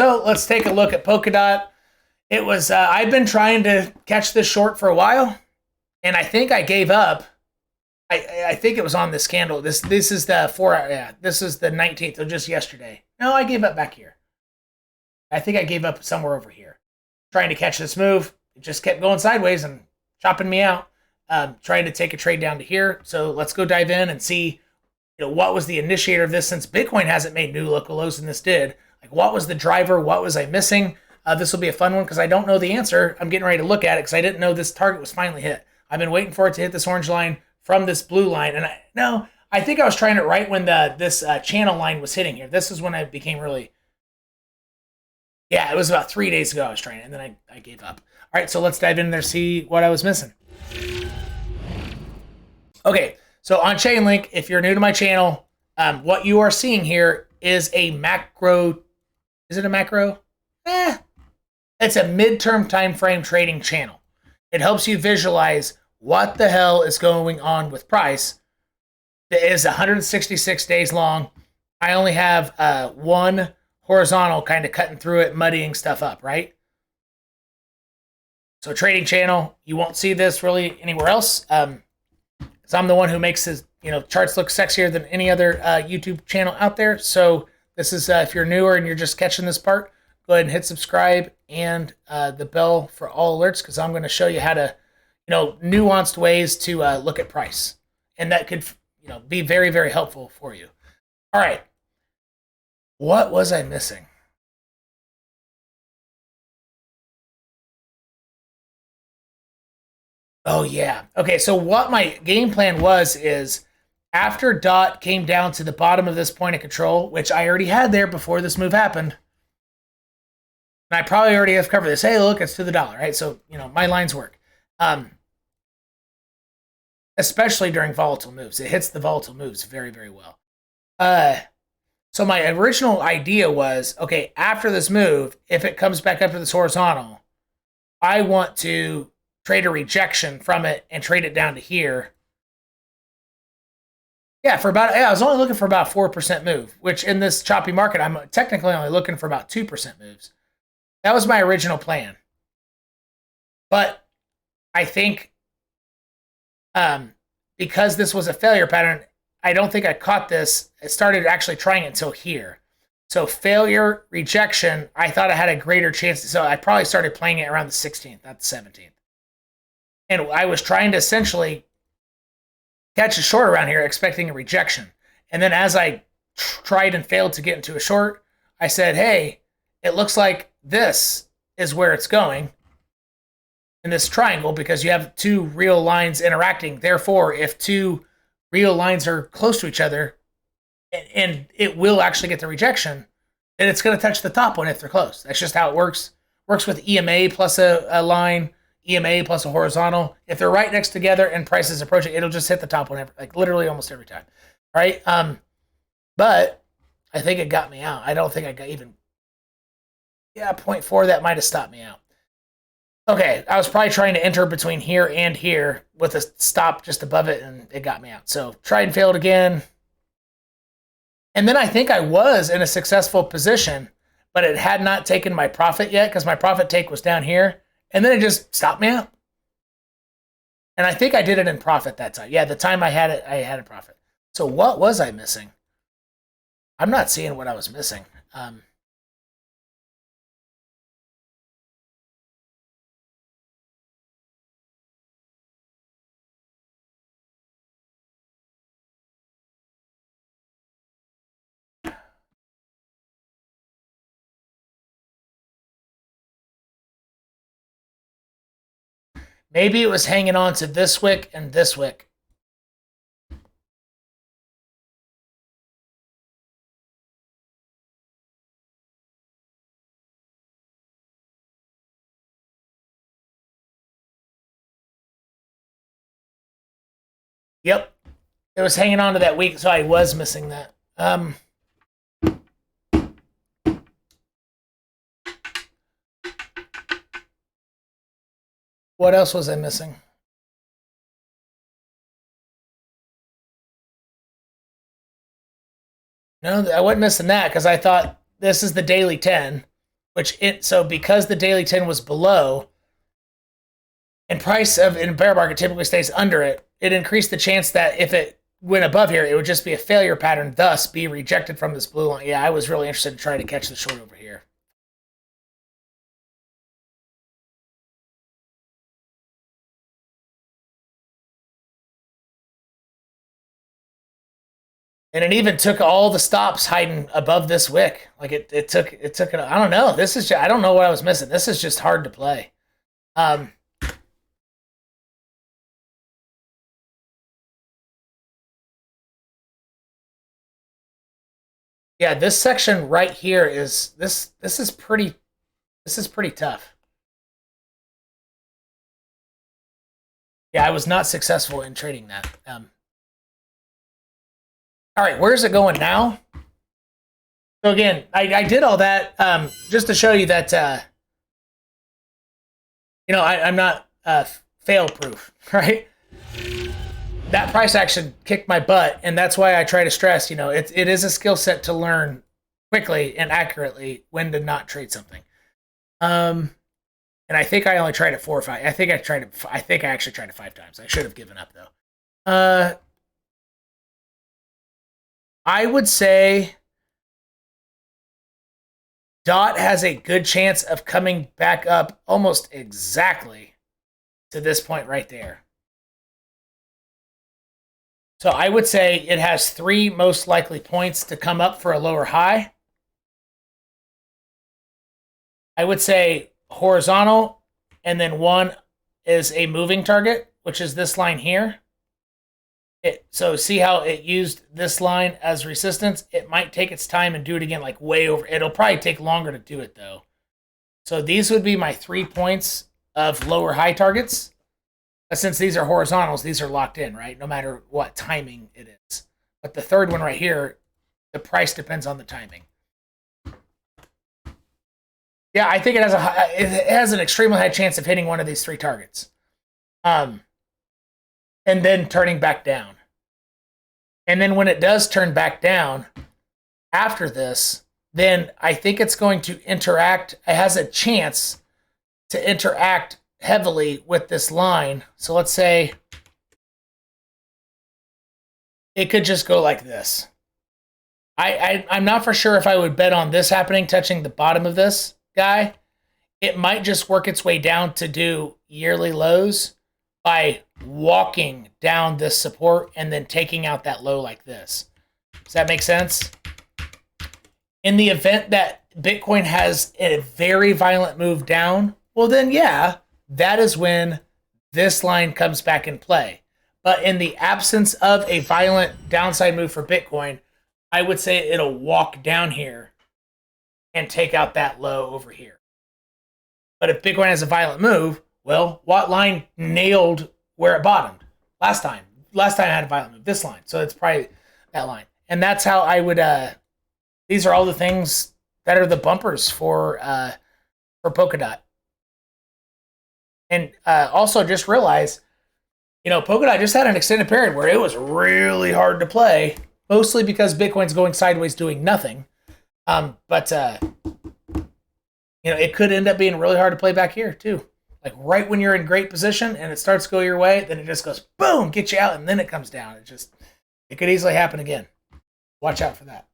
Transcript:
So let's take a look at Polkadot. It was I've been trying to catch this short for a while, and I think I gave up. I think it was on this candle. This is the 4 hour. Yeah, this is the 19th, or just yesterday. No, I gave up back here. I think I gave up somewhere over here, trying to catch this move. It just kept going sideways and chopping me out. Trying to take a trade down to here. So let's go dive in and see, what was the initiator of this, since Bitcoin hasn't made new local lows and this did. Like, what was the driver? What was I missing? This will be a fun one because I don't know the answer. I'm getting ready to look at it because I didn't know this target was finally hit. I've been waiting for it to hit this orange line from this blue line, and I think I was trying it right when this channel line was hitting here. This is when I became really, it was about 3 days ago I was trying it, and then I gave up. All right, so let's dive in there, see what I was missing. Okay, so on Chainlink, if you're new to my channel, what you are seeing here is a macro. Is it a macro? It's a midterm time frame trading channel. It helps you visualize what the hell is going on with price. It is 166 days long. I only have one horizontal kind of cutting through it, muddying stuff up, right? So trading channel, you won't see this really anywhere else. Because I'm the one who makes this, charts look sexier than any other YouTube channel out there. So this is, if you're newer and you're just catching this part, go ahead and hit subscribe and the bell for all alerts, because I'm going to show you how to, nuanced ways to look at price. And that could, be very, very helpful for you. All right. What was I missing? Oh, yeah. Okay, so what my game plan is after DOT came down to the bottom of this point of control, which I already had there before this move happened, and I probably already have covered this. Hey, look, it's to the dollar, right? So, my lines work. Especially during volatile moves. It hits the volatile moves very, very well. So my original idea was, okay, after this move, if it comes back up to this horizontal, I want to trade a rejection from it and trade it down to here. Yeah, I was only looking for about 4% move, which in this choppy market, I'm technically only looking for about 2% moves. That was my original plan. But I think because this was a failure pattern, I don't think I caught this. I started actually trying it until here. So failure, rejection, I thought I had a greater chance. So I probably started playing it around the 16th, not the 17th. And I was trying to essentially catch a short around here, expecting a rejection. And then as I tried and failed to get into a short, I said, hey, it looks like this is where it's going in this triangle, because you have two real lines interacting. Therefore, if two real lines are close to each other and it will actually get the rejection, then it's going to touch the top one if they're close. That's just how it works. Works with EMA plus a line, EMA plus a horizontal. If they're right next together and price is approaching, it'll just hit the top one, like literally almost every time. All right. But I think it got me out. I don't think I got even, 0.4, that might have stopped me out. Okay, I was probably trying to enter between here and here with a stop just above it, and it got me out. So tried and failed again. And then I think I was in a successful position, but it had not taken my profit yet, because my profit take was down here. And then it just stopped me out. And I think I did it in profit that time. Yeah, the time I had it, I had a profit. So what was I missing? I'm not seeing what I was missing. Maybe it was hanging on to this wick and this wick. Yep. It was hanging on to that week, so I was missing that. What else was I missing? No, I wasn't missing that because I thought this is the daily 10. So because the daily 10 was below, and price of in a bear market typically stays under it, it increased the chance that if it went above here, it would just be a failure pattern, thus be rejected from this blue line. Yeah, I was really interested in trying to catch the short over here. And it even took all the stops hiding above this wick. Like it took it. I don't know. This is just, I don't know what I was missing. This is just hard to play. Yeah, this section right here is this is pretty tough. Yeah, I was not successful in trading that. All right, where's it going now? So again, I did all that just to show you that I'm not fail proof, right? That price action kicked my butt, and that's why I try to stress, it is a skill set to learn quickly and accurately when to not trade something. And I think I only tried it 4 or 5. I think I actually tried it 5 times. I should have given up though. I would say DOT has a good chance of coming back up almost exactly to this point right there. So I would say it has 3 most likely points to come up for a lower high. I would say horizontal, and then 1 is a moving target, which is this line here. So see how it used this line as resistance? It might take its time and do it again, like way over. It'll probably take longer to do it though. So these would be my 3 points of lower high targets. But since these are horizontals, these are locked in, right? No matter what timing it is. But the third one right here, the price depends on the timing. Yeah, I think it has an extremely high chance of hitting one of these 3 targets. And then turning back down. And then when it does turn back down after this, then I think it's going to interact. It has a chance to interact heavily with this line. So let's say it could just go like this. I'm not for sure if I would bet on this happening, touching the bottom of this guy. It might just work its way down to do yearly lows by walking down this support and then taking out that low like this. Does that make sense? In the event that Bitcoin has a very violent move down, well then yeah, that is when this line comes back in play. But in the absence of a violent downside move for Bitcoin, I would say it'll walk down here and take out that low over here. But if Bitcoin has a violent move, well, what line nailed where it bottomed last time? Last time I had a violent move, this line. So it's probably that line. And that's how I would, these are all the things that are the bumpers for Polkadot. And also just realize, Polkadot just had an extended period where it was really hard to play, mostly because Bitcoin's going sideways doing nothing. But it could end up being really hard to play back here too. Like right when you're in great position and it starts to go your way, then it just goes boom, get you out, and then it comes down. It could easily happen again. Watch out for that.